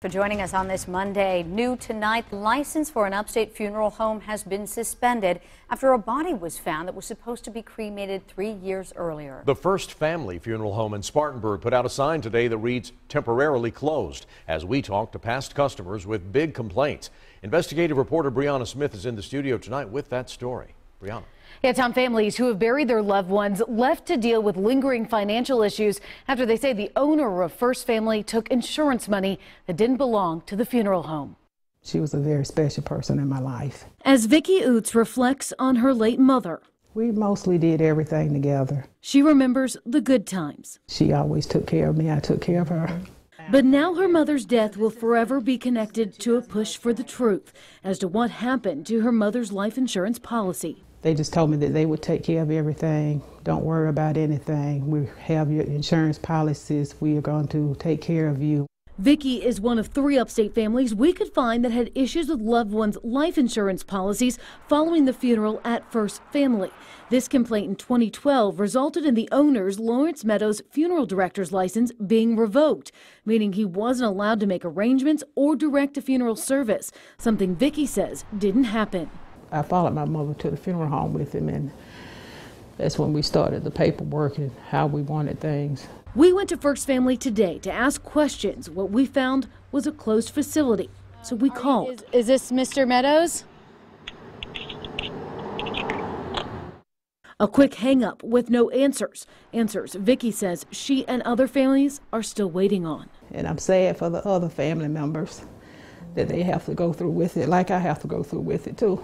For joining us on this Monday. New tonight, the license for an upstate funeral home has been suspended after a body was found that was supposed to be cremated 3 years earlier. The First Family Funeral Home in Spartanburg put out a sign today that reads temporarily closed as we talk to past customers with big complaints. Investigative reporter Brianna Smith is in the studio tonight with that story. Brianna. Yeah, Tom, families who have buried their loved ones left to deal with lingering financial issues after they say the owner of First Family took insurance money that didn't belong to the funeral home. She was a very special person in my life. As Vicki Oots reflects on her late mother, we mostly did everything together. She remembers the good times. She always took care of me. I took care of her. But now her mother's death will forever be connected to a push for the truth as to what happened to her mother's life insurance policy. They just told me that they would take care of everything. Don't worry about anything. We have your insurance policies. We are going to take care of you. Vicki is one of 3 upstate families we could find that had issues with loved ones' life insurance policies following the funeral at First Family. This complaint in 2012 resulted in the owner's, Lawrence Meadows, funeral director's license being revoked, meaning he wasn't allowed to make arrangements or direct a funeral service, something Vicki says didn't happen. I followed my mother to the funeral home with him, and that's when we started the paperwork and how we wanted things. We went to First Family today to ask questions. What we found was a closed facility, so we called. Is this Mr. Meadows? A quick hang-up with no answers. Answers Vicki says she and other families are still waiting on. And I'm sad for the other family members that they have to go through with it, like I have to go through with it too.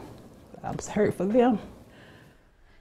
I'm hurt for them.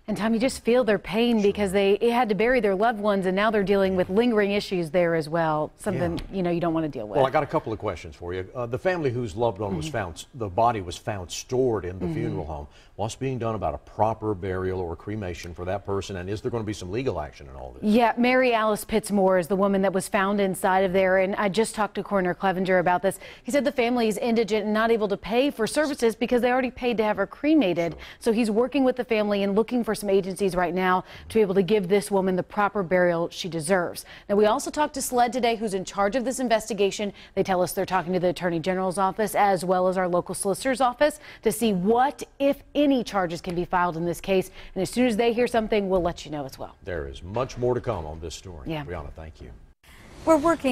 And Tom, you just feel their pain because they had to bury their loved ones, and now they're dealing with lingering issues there as well. Something you don't want to deal with. Well, I got a couple of questions for you. The family whose loved one was found, the body was found stored in the funeral home. What's being done about a proper burial or cremation for that person, and is there going to be some legal action in all this? Yeah, Mary Alice Pittsmore is the woman that was found inside of there, and I just talked to Coroner Clevenger about this. He said the family is indigent and not able to pay for services because they already paid to have her cremated. So he's working with the family and looking for some agencies right now to be able to give this woman the proper burial she deserves. Now, we also talked to SLED today, who's in charge of this investigation. They tell us they're talking to the Attorney General's office as well as our local solicitor's office to see what, if any, charges can be filed in this case. And as soon as they hear something, we'll let you know as well. There is much more to come on this story. Yeah. Brianna, thank you. We're working